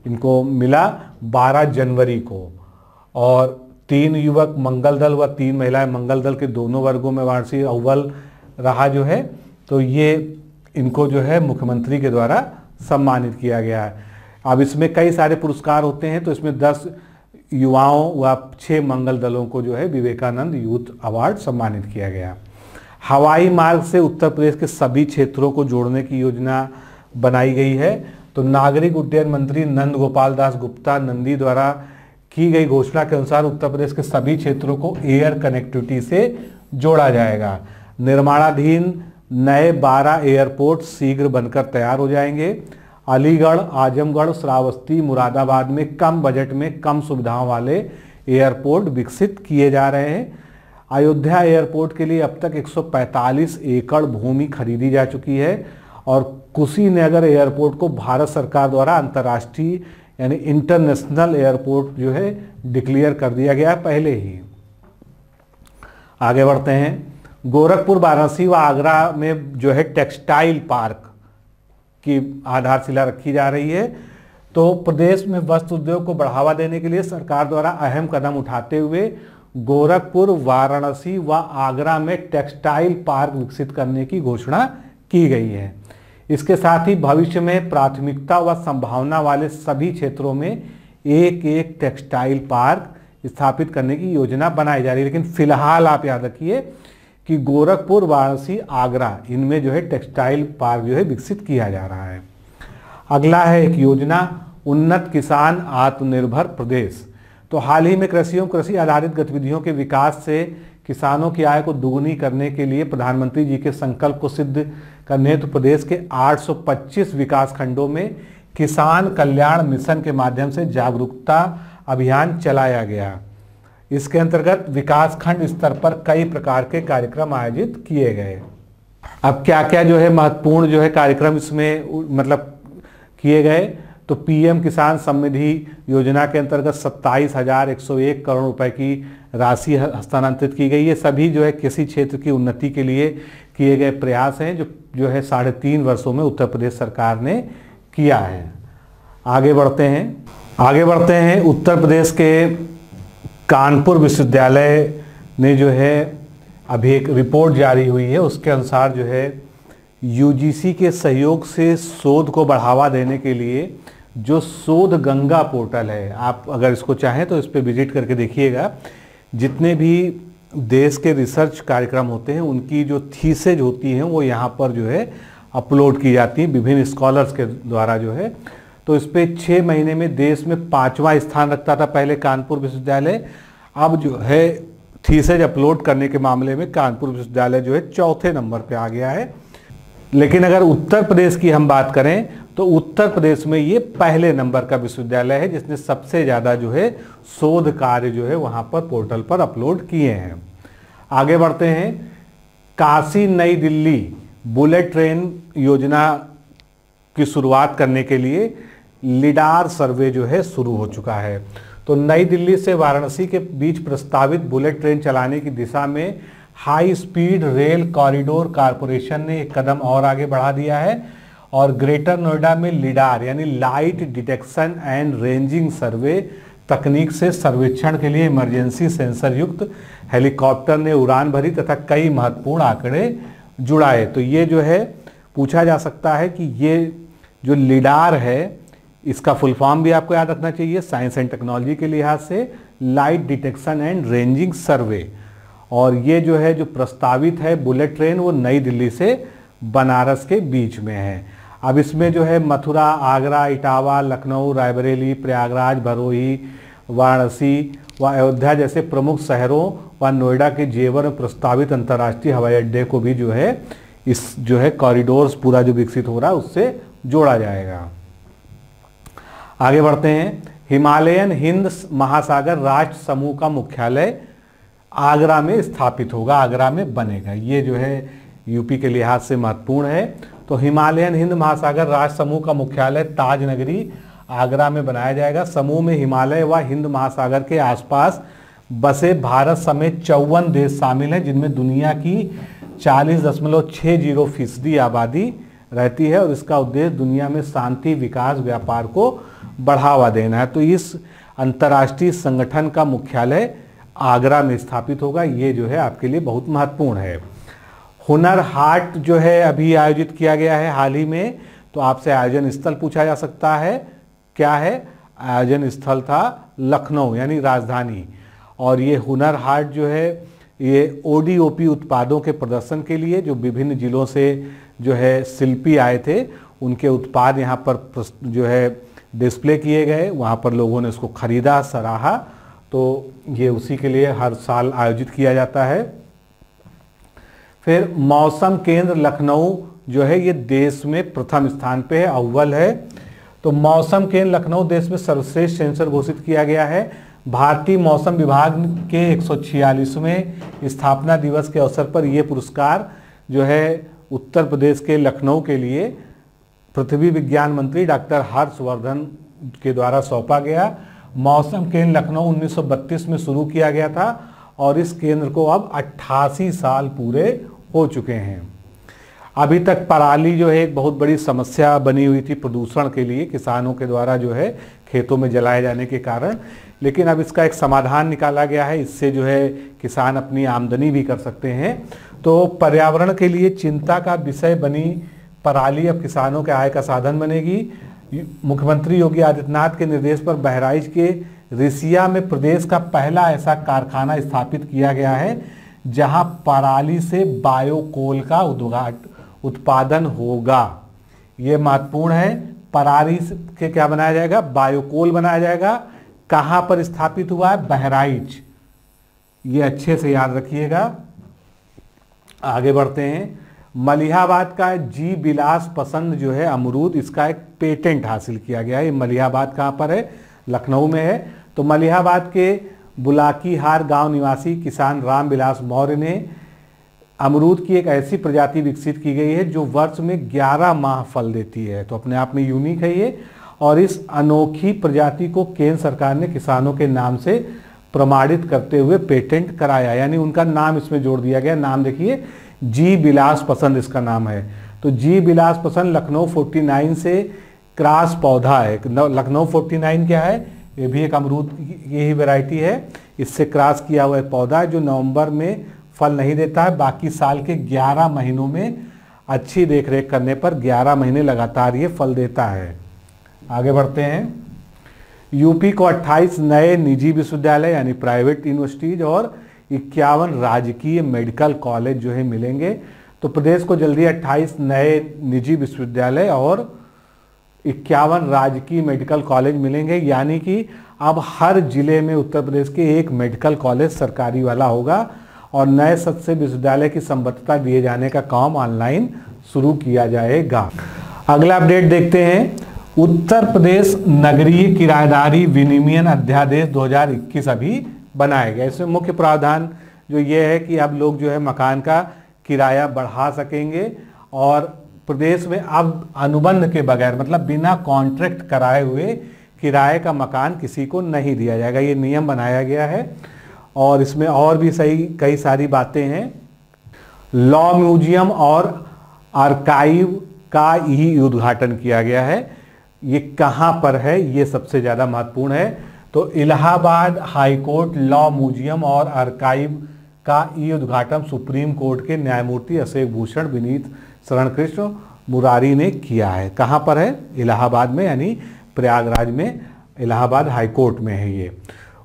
इनको मिला 12 जनवरी को, और 3 युवक मंगल दल व 3 महिलाएं मंगल दल के दोनों वर्गों में वार्षिक अव्वल रहा जो है, तो ये इनको जो है मुख्यमंत्री के द्वारा सम्मानित किया गया है। अब इसमें कई सारे पुरस्कार होते हैं, तो इसमें 10 युवाओं व 6 मंगल दलों को जो है विवेकानंद यूथ अवार्ड सम्मानित किया गया। हवाई मार्ग से उत्तर प्रदेश के सभी क्षेत्रों को जोड़ने की योजना बनाई गई है। तो नागरिक उड्डयन मंत्री नंद गोपाल दास गुप्ता नंदी द्वारा की गई घोषणा के अनुसार उत्तर प्रदेश के सभी क्षेत्रों को एयर कनेक्टिविटी से जोड़ा जाएगा। निर्माणाधीन नए 12 एयरपोर्ट शीघ्र बनकर तैयार हो जाएंगे। अलीगढ़, आजमगढ़, श्रावस्ती, मुरादाबाद में कम बजट में कम सुविधाओं वाले एयरपोर्ट विकसित किए जा रहे हैं। अयोध्या एयरपोर्ट के लिए अब तक 145 एकड़ भूमि खरीदी जा चुकी है और कुशीनगर एयरपोर्ट को भारत सरकार द्वारा अंतर्राष्ट्रीय यानी इंटरनेशनल एयरपोर्ट जो है डिक्लेयर कर दिया गया पहले ही। आगे बढ़ते हैं। गोरखपुर, वाराणसी व आगरा में जो है टेक्सटाइल पार्क की आधारशिला रखी जा रही है। तो प्रदेश में वस्त्र उद्योग को बढ़ावा देने के लिए सरकार द्वारा अहम कदम उठाते हुए गोरखपुर, वाराणसी व आगरा में टेक्सटाइल पार्क विकसित करने की घोषणा की गई है। इसके साथ ही भविष्य में प्राथमिकता व संभावना वाले सभी क्षेत्रों में एक एक टेक्सटाइल पार्क स्थापित करने की योजना बनाई जा रही है। लेकिन फिलहाल आप याद रखिए कि गोरखपुर, वाराणसी, आगरा इनमें जो है टेक्सटाइल पार्क जो है विकसित किया जा रहा है। अगला है एक योजना उन्नत किसान आत्मनिर्भर प्रदेश। तो हाल ही में कृषि एवं कृषि आधारित गतिविधियों के विकास से किसानों की आय को दुगुनी करने के लिए प्रधानमंत्री जी के संकल्प को सिद्ध करने हेतु प्रदेश के 825 विकास खंडों में किसान कल्याण मिशन के माध्यम से जागरूकता अभियान चलाया गया। इसके अंतर्गत विकास खंड स्तर पर कई प्रकार के कार्यक्रम आयोजित किए गए। अब क्या क्या जो है महत्वपूर्ण जो है कार्यक्रम इसमें मतलब किए गए, तो पीएम किसान समृद्धि योजना के अंतर्गत 27,101 करोड़ रुपए की राशि हस्तांतरित की गई है। सभी जो है कृषि क्षेत्र की उन्नति के लिए किए गए प्रयास हैं जो है 3.5 वर्षों में उत्तर प्रदेश सरकार ने किया है। आगे बढ़ते हैं उत्तर प्रदेश के कानपुर विश्वविद्यालय ने जो है अभी एक रिपोर्ट जारी हुई है। उसके अनुसार जो है यूजीसी के सहयोग से शोध को बढ़ावा देने के लिए जो शोध गंगा पोर्टल है, आप अगर इसको चाहें तो इस पर विजिट करके देखिएगा। जितने भी देश के रिसर्च कार्यक्रम होते हैं उनकी जो थीसेज होती हैं वो यहाँ पर जो है अपलोड की जाती हैं विभिन्न स्कॉलर्स के द्वारा जो है। तो इस पर 6 महीने में देश में 5वां स्थान रखता था पहले कानपुर विश्वविद्यालय। अब जो है थीसेज अपलोड करने के मामले में कानपुर विश्वविद्यालय जो है 4थे नंबर पे आ गया है। लेकिन अगर उत्तर प्रदेश की हम बात करें तो उत्तर प्रदेश में ये पहले नंबर का विश्वविद्यालय है जिसने सबसे ज़्यादा जो है शोध कार्य जो है वहाँ पर पोर्टल पर अपलोड किए हैं। आगे बढ़ते हैं। काशी नई दिल्ली बुलेट ट्रेन योजना की शुरुआत करने के लिए लिडार सर्वे जो है शुरू हो चुका है। तो नई दिल्ली से वाराणसी के बीच प्रस्तावित बुलेट ट्रेन चलाने की दिशा में high speed rail corridor corporation ने एक कदम और आगे बढ़ा दिया है और ग्रेटर नोएडा में लिडार यानी लाइट डिटेक्शन एंड रेंजिंग सर्वे तकनीक से सर्वेक्षण के लिए इमरजेंसी सेंसर युक्त हेलीकॉप्टर ने उड़ान भरी तथा कई महत्वपूर्ण आंकड़े जुड़ाए। तो ये जो है पूछा जा सकता है कि ये जो लिडार है इसका फुल फॉर्म भी आपको याद रखना चाहिए साइंस एंड टेक्नोलॉजी के लिहाज से, लाइट डिटेक्शन एंड रेंजिंग सर्वे। और ये जो है जो प्रस्तावित है बुलेट ट्रेन वो नई दिल्ली से बनारस के बीच में है। अब इसमें जो है मथुरा, आगरा, इटावा, लखनऊ, रायबरेली, प्रयागराज, भदोही, वाराणसी व अयोध्या जैसे प्रमुख शहरों व नोएडा के जेवर में प्रस्तावित अंतर्राष्ट्रीय हवाई अड्डे को भी जो है इस जो है कॉरिडोर्स पूरा जो विकसित हो रहा है उससे जोड़ा जाएगा। आगे बढ़ते हैं। हिमालयन हिंद महासागर राष्ट्र समूह का मुख्यालय आगरा में स्थापित होगा, आगरा में बनेगा। ये जो है यूपी के लिहाज से महत्वपूर्ण है। तो हिमालयन हिंद महासागर राष्ट्र समूह का मुख्यालय ताज नगरी आगरा में बनाया जाएगा। समूह में हिमालय व हिंद महासागर के आसपास बसे भारत समेत 54 देश शामिल हैं, जिनमें दुनिया की 40.60% आबादी रहती है और इसका उद्देश्य दुनिया में शांति, विकास, व्यापार को बढ़ावा देना है। तो इस अंतर्राष्ट्रीय संगठन का मुख्यालय आगरा में स्थापित होगा। ये जो है आपके लिए बहुत महत्वपूर्ण है। हुनर हाट जो है अभी आयोजित किया गया है हाल ही में, तो आपसे आयोजन स्थल पूछा जा सकता है। क्या है? आयोजन स्थल था लखनऊ यानी राजधानी। और ये हुनर हाट जो है ये ओडीओपी उत्पादों के प्रदर्शन के लिए जो विभिन्न जिलों से जो है शिल्पी आए थे उनके उत्पाद यहाँ पर जो है डिस्प्ले किए गए, वहाँ पर लोगों ने उसको खरीदा, सराहा। तो ये उसी के लिए हर साल आयोजित किया जाता है। फिर मौसम केंद्र लखनऊ जो है ये देश में प्रथम स्थान पे है, अव्वल है। तो मौसम केंद्र लखनऊ देश में सर्वश्रेष्ठ सेंसर घोषित किया गया है। भारतीय मौसम विभाग के 146वें स्थापना दिवस के अवसर पर यह पुरस्कार जो है उत्तर प्रदेश के लखनऊ के लिए पृथ्वी विज्ञान मंत्री डॉक्टर हर्षवर्धन के द्वारा सौंपा गया। मौसम केंद्र लखनऊ 1932 में शुरू किया गया था और इस केंद्र को अब 88 साल पूरे हो चुके हैं। अभी तक पराली जो है एक बहुत बड़ी समस्या बनी हुई थी प्रदूषण के लिए, किसानों के द्वारा जो है खेतों में जलाए जाने के कारण, लेकिन अब इसका एक समाधान निकाला गया है। इससे जो है किसान अपनी आमदनी भी कर सकते हैं। तो पर्यावरण के लिए चिंता का विषय बनी पराली अब किसानों के आय का साधन बनेगी। मुख्यमंत्री योगी आदित्यनाथ के निर्देश पर बहराइच के रिसिया में प्रदेश का पहला ऐसा कारखाना स्थापित किया गया है जहां पराली से बायोकोल का उत्पादन होगा। ये महत्वपूर्ण है। पराली के क्या बनाया जाएगा? बायोकोल बनाया जाएगा। कहां पर स्थापित हुआ है? बहराइच। ये अच्छे से याद रखिएगा। आगे बढ़ते हैं। मलिहाबाद का जी बिलास पसंद जो है अमरूद, इसका एक पेटेंट हासिल किया गया है। मलिहाबाद कहाँ पर है? लखनऊ में है। तो मलिहाबाद के बुलाकीहार गांव निवासी किसान राम बिलास मौर्य ने अमरूद की एक ऐसी प्रजाति विकसित की गई है जो वर्ष में 11 माह फल देती है। तो अपने आप में यूनिक है ये। और इस अनोखी प्रजाति को केंद्र सरकार ने किसानों के नाम से प्रमाणित करते हुए पेटेंट कराया, यानी उनका नाम इसमें जोड़ दिया गया। नाम देखिए, जी बिलास पसंद इसका नाम है। तो जी बिलास पसंद लखनऊ 49 से क्रॉस पौधा है। लखनऊ 49 क्या है? ये भी एक अमरूद की ही वैरायटी है। इससे क्रॉस किया हुआ पौधा है जो नवंबर में फल नहीं देता है, बाकी साल के 11 महीनों में अच्छी देखरेख करने पर 11 महीने लगातार ये फल देता है। आगे बढ़ते हैं। यूपी को 28 नए निजी विश्वविद्यालय यानी प्राइवेट यूनिवर्सिटीज और 51 राजकीय मेडिकल कॉलेज जो है मिलेंगे। तो प्रदेश को जल्दी 28 नए निजी विश्वविद्यालय और 51 राजकीय मेडिकल कॉलेज मिलेंगे, यानी कि अब हर जिले में उत्तर प्रदेश के एक मेडिकल कॉलेज सरकारी वाला होगा। और नए सदस्य विश्वविद्यालय की संबद्धता दिए जाने का काम ऑनलाइन शुरू किया जाएगा। अगला अपडेट देखते हैं। उत्तर प्रदेश नगरीय किराएदारी विनिमयन अध्यादेश 2021 अभी बनाया गया। इसमें मुख्य प्रावधान जो ये है कि अब लोग जो है मकान का किराया बढ़ा सकेंगे और प्रदेश में अब अनुबंध के बगैर मतलब बिना कॉन्ट्रैक्ट कराए हुए किराए का मकान किसी को नहीं दिया जाएगा। ये नियम बनाया गया है और इसमें और भी कई सारी बातें हैं। लॉ म्यूजियम और आर्काइव का ही उद्घाटन किया गया है। ये कहाँ पर है, ये सबसे ज़्यादा महत्वपूर्ण है। तो इलाहाबाद हाईकोर्ट लॉ म्यूजियम और आर्काइव का ई उद्घाटन सुप्रीम कोर्ट के न्यायमूर्ति अशोक भूषण विनीत शरण कृष्ण मुरारी ने किया है। कहाँ पर है? इलाहाबाद में, यानी प्रयागराज में, इलाहाबाद हाईकोर्ट में है ये।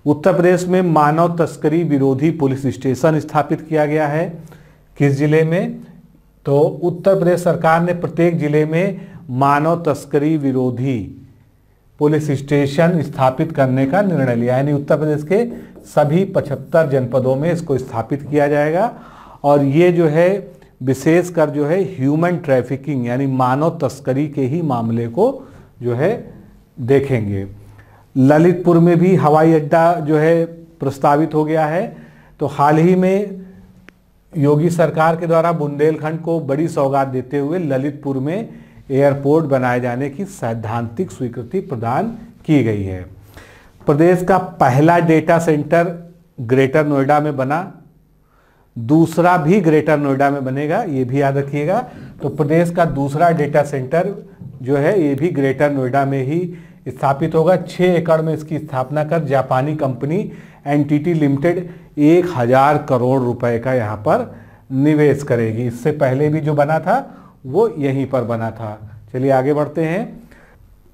उत्तर प्रदेश में मानव तस्करी विरोधी पुलिस स्टेशन स्थापित किया गया है। किस जिले में? तो उत्तर प्रदेश सरकार ने प्रत्येक जिले में मानव तस्करी विरोधी पुलिस स्टेशन स्थापित करने का निर्णय लिया, यानी उत्तर प्रदेश के सभी 75 जनपदों में इसको स्थापित किया जाएगा। और ये जो है विशेषकर जो है ह्यूमन ट्रैफिकिंग यानी मानव तस्करी के ही मामले को जो है देखेंगे। ललितपुर में भी हवाई अड्डा जो है प्रस्तावित हो गया है। तो हाल ही में योगी सरकार के द्वारा बुंदेलखंड को बड़ी सौगात देते हुए ललितपुर में एयरपोर्ट बनाए जाने की सैद्धांतिक स्वीकृति प्रदान की गई है। प्रदेश का पहला डेटा सेंटर ग्रेटर नोएडा में बना, दूसरा भी ग्रेटर नोएडा में बनेगा, ये भी याद रखिएगा। तो प्रदेश का दूसरा डेटा सेंटर जो है ये भी ग्रेटर नोएडा में ही स्थापित होगा। 6 एकड़ में इसकी स्थापना कर जापानी कंपनी एनटीटी लिमिटेड 1000 करोड़ रुपए का यहाँ पर निवेश करेगी। इससे पहले भी जो बना था वो यहीं पर बना था। चलिए आगे बढ़ते हैं।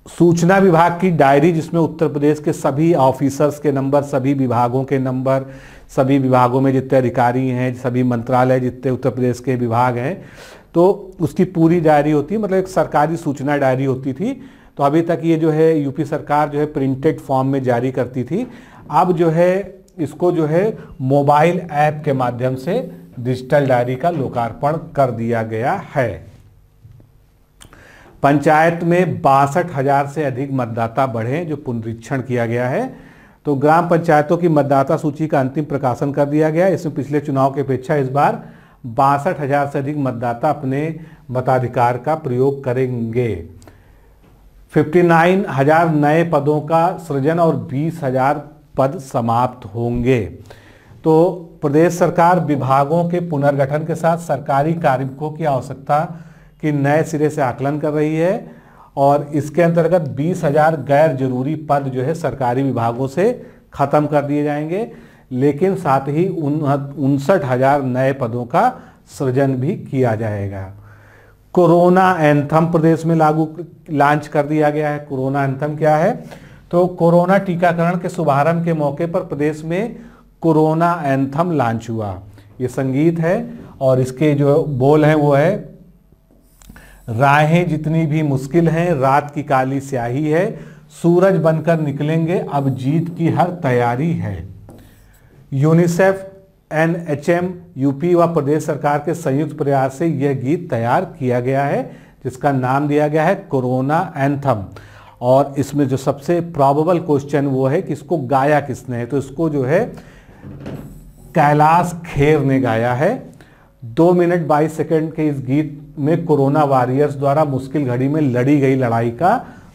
सूचना विभाग की डायरी, जिसमें उत्तर प्रदेश के सभी ऑफिसर्स के नंबर, सभी विभागों के नंबर, सभी विभागों में जितने अधिकारी हैं, सभी मंत्रालय जितने उत्तर प्रदेश के विभाग हैं, तो उसकी पूरी डायरी होती है। मतलब एक सरकारी सूचना डायरी होती थी। तो अभी तक ये जो है यूपी सरकार जो है प्रिंटेड फॉर्म में जारी करती थी। अब जो है इसको जो है मोबाइल ऐप के माध्यम से डिजिटल डायरी का लोकार्पण कर दिया गया है। पंचायत में 62,000 से अधिक मतदाता बढ़े, जो पुनरीक्षण किया गया है। तो ग्राम पंचायतों की मतदाता सूची का अंतिम प्रकाशन कर दिया गया। इसमें पिछले चुनाव की अपेक्षा इस बार 62,000 से अधिक मतदाता अपने मताधिकार का प्रयोग करेंगे। 59,000 नए पदों का सृजन और 20,000 पद समाप्त होंगे। तो प्रदेश सरकार विभागों के पुनर्गठन के साथ सरकारी कार्मिकों की आवश्यकता की नए सिरे से आकलन कर रही है और इसके अंतर्गत 20,000 गैर जरूरी पद जो है सरकारी विभागों से खत्म कर दिए जाएंगे, लेकिन साथ ही 59,000 नए पदों का सृजन भी किया जाएगा। कोरोना एंथम प्रदेश में लॉन्च कर दिया गया है। कोरोना एंथम क्या है? तो कोरोना टीकाकरण के शुभारंभ के मौके पर प्रदेश में कोरोना एंथम लॉन्च हुआ। ये संगीत है और इसके जो बोल हैं वो है, राहें जितनी भी मुश्किल हैं, रात की काली स्याही है, सूरज बनकर निकलेंगे, अब जीत की हर तैयारी है। यूनिसेफ, एनएचएम, यूपी व प्रदेश सरकार के संयुक्त प्रयास से यह गीत तैयार किया गया है, जिसका नाम दिया गया है कोरोना एंथम। और इसमें जो सबसे प्रॉबेबल क्वेश्चन वो है कि इसको गाया किसने है? तो इसको जो है कैलाश खेर ने गाया है। 2 मिनट 22 सेकंड के इस गीत में कोरोना वॉरियर्स द्वारा मुश्किल घड़ी में लड़ी गई लड़ाई का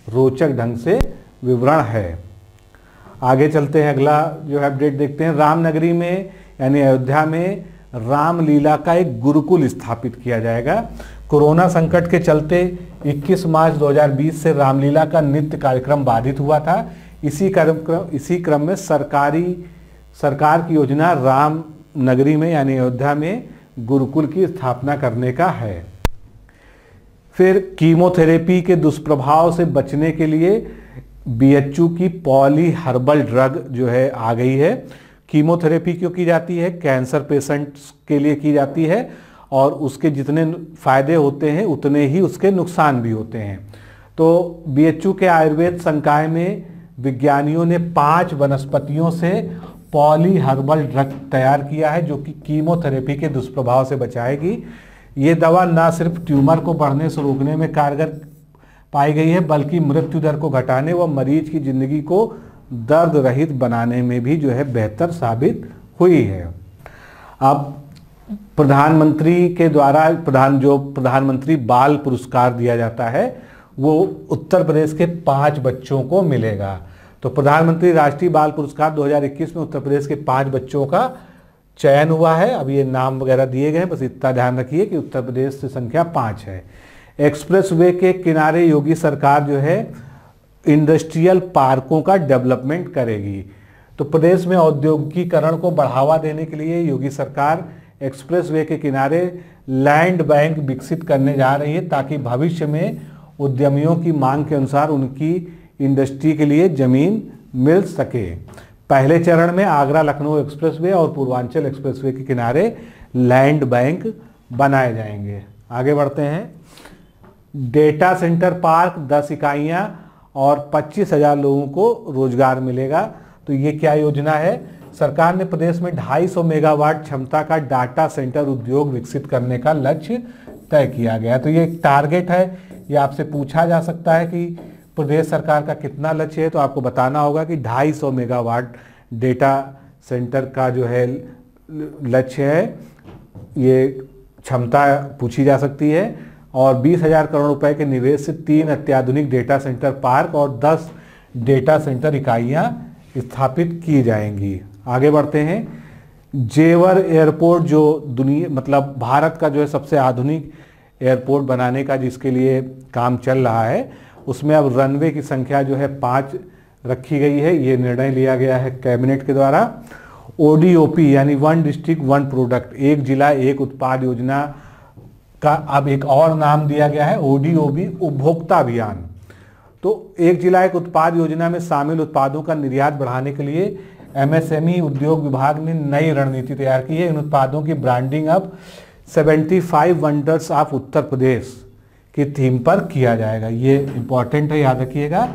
रोचक ढंग से विवरण है। आगे चलते हैं, अगला जो है अपडेट देखते हैं। रामनगरी में यानी अयोध्या में रामलीला का एक गुरुकुल स्थापित किया जाएगा। कोरोना संकट के चलते 21 मार्च 2020 से रामलीला का नित्य कार्यक्रम बाधित हुआ था। इसी क्रम में सरकार की योजना राम नगरी में यानी अयोध्या में गुरुकुल की स्थापना करने का है। फिर कीमोथेरेपी के दुष्प्रभाव से बचने के लिए बीएचयू की पॉली हर्बल ड्रग जो है आ गई है। कीमोथेरेपी क्यों की जाती है? कैंसर पेशेंट्स के लिए की जाती है और उसके जितने फायदे होते हैं उतने ही उसके नुकसान भी होते हैं। तो बीएचयू के आयुर्वेद संकाय में विज्ञानियों ने 5 वनस्पतियों से पॉली हर्बल ड्रग तैयार किया है, जो कि कीमोथेरेपी के दुष्प्रभाव से बचाएगी। ये दवा न सिर्फ ट्यूमर को बढ़ने से रोकने में कारगर पाई गई है, बल्कि मृत्यु दर को घटाने व मरीज की जिंदगी को दर्द रहित बनाने में भी जो है बेहतर साबित हुई है। अब प्रधानमंत्री के द्वारा प्रधानमंत्री बाल पुरस्कार दिया जाता है वो उत्तर प्रदेश के 5 बच्चों को मिलेगा। तो प्रधानमंत्री राष्ट्रीय बाल पुरस्कार 2021 में उत्तर प्रदेश के 5 बच्चों का चयन हुआ है। अब ये नाम वगैरह दिए गए हैं, बस इतना ध्यान रखिए कि उत्तर प्रदेश से संख्या 5 है। एक्सप्रेसवे के किनारे योगी सरकार जो है इंडस्ट्रियल पार्कों का डेवलपमेंट करेगी। तो प्रदेश में औद्योगिकीकरण को बढ़ावा देने के लिए योगी सरकार एक्सप्रेसवे के किनारे लैंड बैंक विकसित करने जा रही है, ताकि भविष्य में उद्यमियों की मांग के अनुसार उनकी इंडस्ट्री के लिए जमीन मिल सके। पहले चरण में आगरा लखनऊ एक्सप्रेसवे और पूर्वांचल एक्सप्रेसवे के किनारे लैंड बैंक बनाए जाएंगे। आगे बढ़ते हैं। डेटा सेंटर पार्क 10 इकाइयाँ और 25,000 लोगों को रोजगार मिलेगा। तो ये क्या योजना है? सरकार ने प्रदेश में 250 मेगावाट क्षमता का डाटा सेंटर उद्योग विकसित करने का लक्ष्य तय किया गया। तो ये एक टारगेट है, ये आपसे पूछा जा सकता है कि प्रदेश सरकार का कितना लक्ष्य है, तो आपको बताना होगा कि 250 मेगावाट डेटा सेंटर का जो है लक्ष्य है, ये क्षमता पूछी जा सकती है। और 20,000 करोड़ रुपए के निवेश से 3 अत्याधुनिक डेटा सेंटर पार्क और 10 डेटा सेंटर इकाइयां स्थापित की जाएंगी। आगे बढ़ते हैं। जेवर एयरपोर्ट जो मतलब भारत का जो है सबसे आधुनिक एयरपोर्ट बनाने का जिसके लिए काम चल रहा है, उसमें अब रनवे की संख्या जो है 5 रखी गई है। ये निर्णय लिया गया है कैबिनेट के द्वारा। ODOP यानी 1 डिस्ट्रिक्ट 1 प्रोडक्ट, एक जिला एक उत्पाद योजना का अब एक और नाम दिया गया है ODOP, उपभोक्ता अभियान। तो एक जिला एक उत्पाद योजना में शामिल उत्पादों का निर्यात बढ़ाने के लिए MSME उद्योग विभाग ने नई रणनीति तैयार की है। इन उत्पादों की ब्रांडिंग अब 75 वंडर्स ऑफ उत्तर प्रदेश की थीम पर किया जाएगा। ये इंपॉर्टेंट है, याद रखिएगा।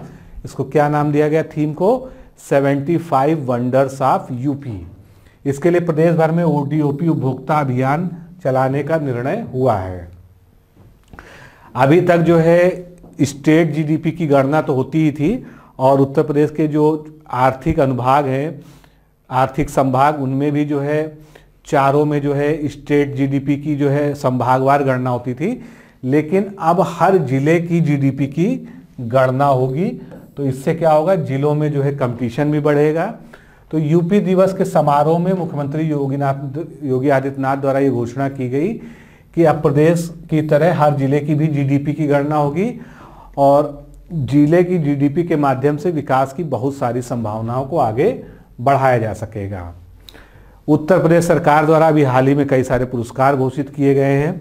इसको क्या नाम दिया गया थीम को? 75 वंडर्स ऑफ यूपी। इसके लिए प्रदेश भर में ODOP उपभोक्ता अभियान चलाने का निर्णय हुआ है। अभी तक जो है स्टेट GDP की गणना तो होती ही थी, और उत्तर प्रदेश के जो आर्थिक अनुभाग हैं, आर्थिक संभाग, उनमें भी जो है चारों में जो है स्टेट GDP की जो है संभागवार गणना होती थी। लेकिन अब हर जिले की GDP की गणना होगी। तो इससे क्या होगा? जिलों में जो है कंपटीशन भी बढ़ेगा। तो यूपी दिवस के समारोह में मुख्यमंत्री योगी आदित्यनाथ द्वारा ये घोषणा की गई कि अब प्रदेश की तरह हर जिले की भी GDP की गणना होगी, और जिले की GDP के माध्यम से विकास की बहुत सारी संभावनाओं को आगे बढ़ाया जा सकेगा। उत्तर प्रदेश सरकार द्वारा अभी हाल ही में कई सारे पुरस्कार घोषित किए गए हैं।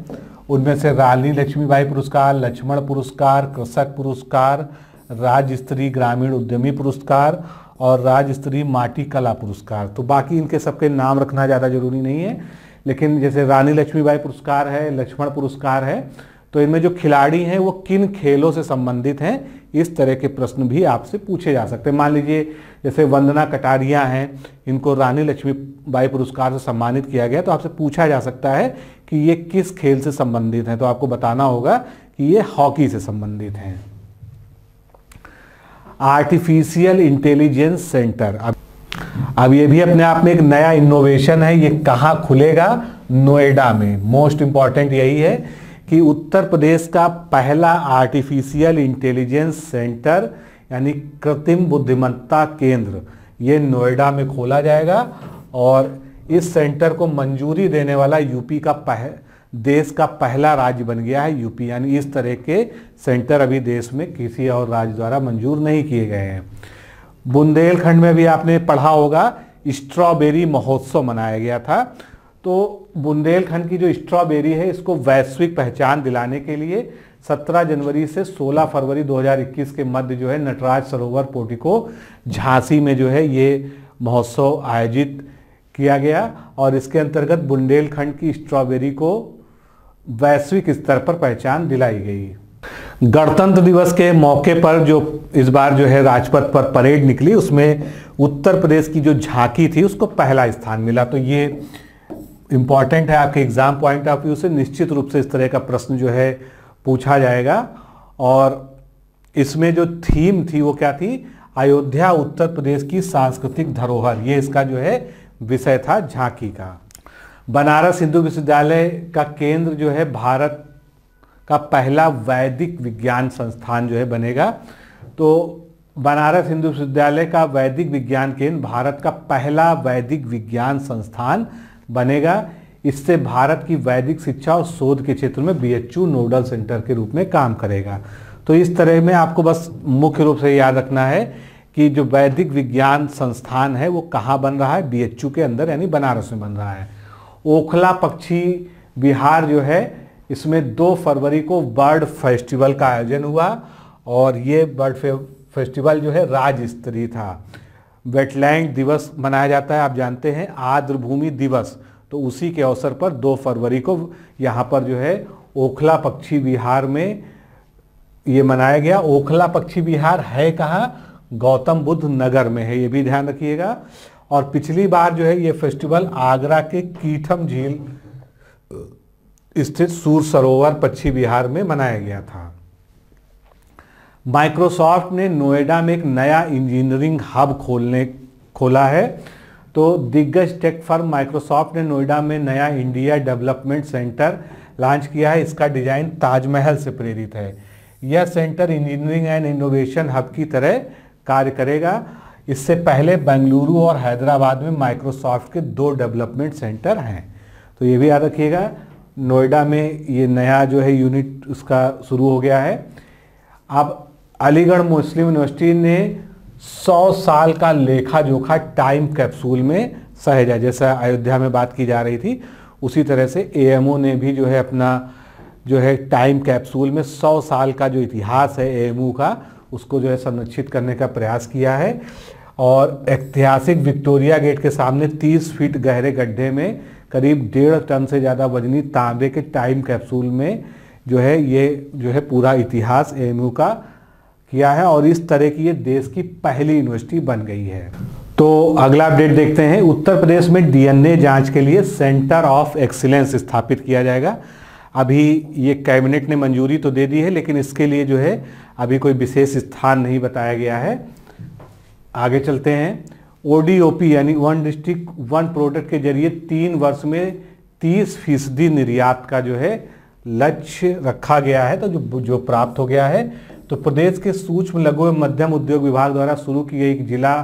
उनमें से रानी लक्ष्मीबाई पुरस्कार, लक्ष्मण पुरस्कार, कृषक पुरस्कार, राज्य स्तरीय ग्रामीण उद्यमी पुरस्कार और राज्य स्तरीय माटी कला पुरस्कार। तो बाकी इनके सबके नाम रखना ज़्यादा जरूरी नहीं है, लेकिन जैसे रानी लक्ष्मीबाई पुरस्कार है, लक्ष्मण पुरस्कार है, तो इनमें जो खिलाड़ी हैं वो किन खेलों से संबंधित हैं, इस तरह के प्रश्न भी आपसे पूछे जा सकते हैं। मान लीजिए जैसे वंदना कटारिया हैं, इनको रानी लक्ष्मीबाई पुरस्कार से सम्मानित किया गया, तो आपसे पूछा जा सकता है कि ये किस खेल से संबंधित हैं, तो आपको बताना होगा कि ये हॉकी से संबंधित हैं। आर्टिफिशियल इंटेलिजेंस सेंटर, अब ये भी अपने आप में एक नया इनोवेशन है। ये कहाँ खुलेगा? नोएडा में। मोस्ट इंपॉर्टेंट यही है कि उत्तर प्रदेश का पहला आर्टिफिशियल इंटेलिजेंस सेंटर यानी कृत्रिम बुद्धिमत्ता केंद्र ये नोएडा में खोला जाएगा, और इस सेंटर को मंजूरी देने वाला यूपी का देश का पहला राज्य बन गया है यूपी। यानी इस तरह के सेंटर अभी देश में किसी और राज्य द्वारा मंजूर नहीं किए गए हैं। बुंदेलखंड में भी आपने पढ़ा होगा स्ट्रॉबेरी महोत्सव मनाया गया था। तो बुंदेलखंड की जो स्ट्रॉबेरी है इसको वैश्विक पहचान दिलाने के लिए 17 जनवरी से 16 फरवरी 2021 के मध्य जो है नटराज सरोवर पोर्टिको झांसी में जो है ये महोत्सव आयोजित किया गया, और इसके अंतर्गत बुंदेलखंड की स्ट्रॉबेरी को वैश्विक स्तर पर पहचान दिलाई गई। गणतंत्र दिवस के मौके पर जो इस बार जो है राजपथ पर परेड निकली, उसमें उत्तर प्रदेश की जो झांकी थी उसको पहला स्थान मिला। तो ये इंपॉर्टेंट है, आपके एग्जाम पॉइंट ऑफ व्यू से निश्चित रूप से इस तरह का प्रश्न जो है पूछा जाएगा। और इसमें जो थीम थी वो क्या थी? अयोध्या उत्तर प्रदेश की सांस्कृतिक धरोहर, ये इसका जो है विषय था झांकी का। बनारस हिंदू विश्वविद्यालय का केंद्र जो है भारत का पहला वैदिक विज्ञान संस्थान जो है बनेगा। तो बनारस हिंदू विश्वविद्यालय का वैदिक विज्ञान केंद्र भारत का पहला वैदिक विज्ञान संस्थान बनेगा। इससे भारत की वैदिक शिक्षा और शोध के क्षेत्र में बीएचयू नोडल सेंटर के रूप में काम करेगा। तो इस तरह में आपको बस मुख्य रूप से याद रखना है कि जो वैदिक विज्ञान संस्थान है वो कहाँ बन रहा है, बीएचयू के अंदर यानी बनारस में बन रहा है। ओखला पक्षी विहार जो है इसमें 2 फरवरी को बर्ड फेस्टिवल का आयोजन हुआ और ये बर्ड फेस्टिवल जो है राज्य स्तरीय था। वेटलैंड दिवस मनाया जाता है, आप जानते हैं, आर्द्रभूमि दिवस, तो उसी के अवसर पर 2 फरवरी को यहाँ पर जो है ओखला पक्षी विहार में ये मनाया गया। ओखला पक्षी विहार है कहाँ? गौतम बुद्ध नगर में है, ये भी ध्यान रखिएगा। और पिछली बार जो है ये फेस्टिवल आगरा के कीथम झील स्थित सूर सरोवर पक्षी विहार में मनाया गया था। माइक्रोसॉफ्ट ने नोएडा में एक नया इंजीनियरिंग हब खोला है। तो दिग्गज टेक फर्म माइक्रोसॉफ्ट ने नोएडा में नया इंडिया डेवलपमेंट सेंटर लॉन्च किया है। इसका डिजाइन ताजमहल से प्रेरित है। यह centre engineering and innovation hub की तरह कार्य करेगा। इससे पहले बेंगलुरु और हैदराबाद में माइक्रोसॉफ्ट के 2 डेवलपमेंट सेंटर हैं। तो ये भी याद रखिएगा, नोएडा में ये नया जो है यूनिट उसका शुरू हो गया है। अब अलीगढ़ मुस्लिम यूनिवर्सिटी ने 100 साल का लेखा जोखा टाइम कैप्सूल में सहेजा। जैसा अयोध्या में बात की जा रही थी उसी तरह से एएमओ ने भी जो है अपना जो है टाइम कैप्सूल में 100 साल का जो इतिहास है एएमओ का उसको जो है संरक्षित करने का प्रयास किया है। और ऐतिहासिक विक्टोरिया गेट के सामने 30 फीट गहरे गड्ढे में करीब 1.5 टन से ज़्यादा वजनी तांबे के टाइम कैप्सूल में जो है ये जो है पूरा इतिहास एएमयू का किया है और इस तरह की ये देश की पहली यूनिवर्सिटी बन गई है। तो अगला अपडेट देखते हैं। उत्तर प्रदेश में डीएनए जांच के लिए सेंटर ऑफ एक्सीलेंस स्थापित किया जाएगा। अभी ये कैबिनेट ने मंजूरी तो दे दी है लेकिन इसके लिए जो है अभी कोई विशेष स्थान नहीं बताया गया है। आगे चलते हैं। ओडीओपी यानी वन डिस्ट्रिक्ट वन प्रोडक्ट के जरिए 3 वर्ष में 30% निर्यात का जो है लक्ष्य रखा गया है, तो जो प्राप्त हो गया है। तो प्रदेश के सूक्ष्म लघु एवं मध्यम उद्योग विभाग द्वारा शुरू की गई जिला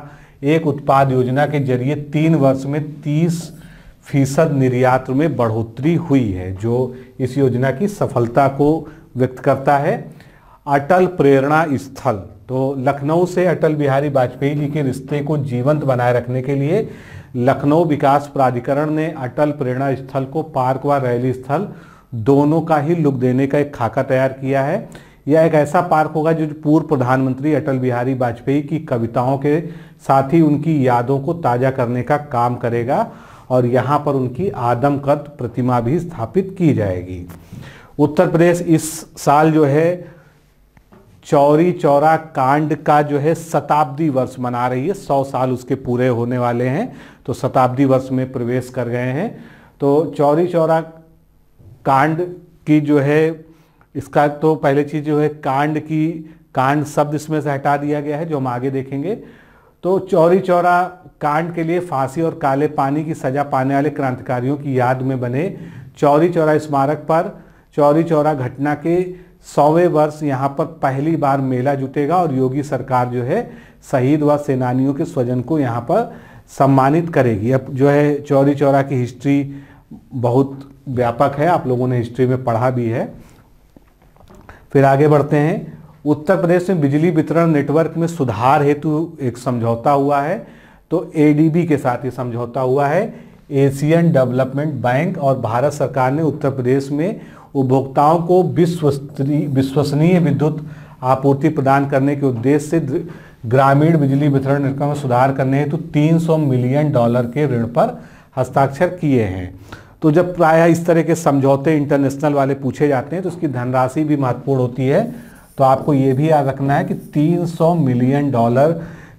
एक उत्पाद योजना के जरिए 3 वर्ष में 30% निर्यात में बढ़ोतरी हुई है, जो इस योजना की सफलता को व्यक्त करता है। अटल प्रेरणा स्थल, तो लखनऊ से अटल बिहारी वाजपेयी जी के रिश्ते को जीवंत बनाए रखने के लिए लखनऊ विकास प्राधिकरण ने अटल प्रेरणा स्थल को पार्क व रैली स्थल दोनों का ही लुक देने का एक खाका तैयार किया है। यह एक ऐसा पार्क होगा जो पूर्व प्रधानमंत्री अटल बिहारी वाजपेयी की कविताओं के साथ ही उनकी यादों को ताज़ा करने का काम करेगा और यहाँ पर उनकी आदमकद प्रतिमा भी स्थापित की जाएगी। उत्तर प्रदेश इस साल जो है चौरी चौरा कांड का जो है शताब्दी वर्ष मना रही है। 100 साल उसके पूरे होने वाले हैं, तो शताब्दी वर्ष में प्रवेश कर गए हैं। तो चौरी चौरा कांड की जो है इसका तो पहले चीज़ जो है कांड शब्द इसमें से हटा दिया गया है, जो हम आगे देखेंगे। तो चौरी चौरा कांड के लिए फांसी और काले पानी की सजा पाने वाले क्रांतिकारियों की याद में बने चौरी चौरा स्मारक पर चौरी चौरा घटना के 100वें वर्ष यहाँ पर पहली बार मेला जुटेगा और योगी सरकार जो है शहीद व सेनानियों के स्वजन को यहाँ पर सम्मानित करेगी। अब जो है चौरी चौरा की हिस्ट्री बहुत व्यापक है, आप लोगों ने हिस्ट्री में पढ़ा भी है। फिर आगे बढ़ते हैं। उत्तर प्रदेश में बिजली वितरण नेटवर्क में सुधार हेतु एक समझौता हुआ है। तो एडीबी के साथ ये समझौता हुआ है। एशियन डेवलपमेंट बैंक और भारत सरकार ने उत्तर प्रदेश में उपभोक्ताओं को विश्वसनीय विद्युत आपूर्ति प्रदान करने के उद्देश्य से ग्रामीण बिजली वितरण नेटवर्क में सुधार करने हेतु $300 मिलियन के ऋण पर हस्ताक्षर किए हैं। तो जब प्रायः इस तरह के समझौते इंटरनेशनल वाले पूछे जाते हैं तो उसकी धनराशि भी महत्वपूर्ण होती है। तो आपको ये भी याद रखना है कि $300 मिलियन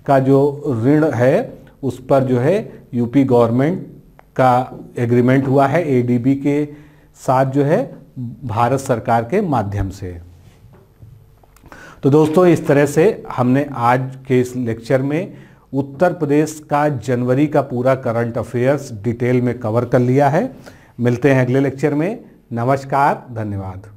का जो ऋण है उस पर जो है यूपी गवर्नमेंट का एग्रीमेंट हुआ है एडीबी के साथ जो है भारत सरकार के माध्यम से। तो दोस्तों इस तरह से हमने आज के इस लेक्चर में उत्तर प्रदेश का जनवरी का पूरा करंट अफेयर्स डिटेल में कवर कर लिया है। मिलते हैं अगले लेक्चर में। नमस्कार, धन्यवाद।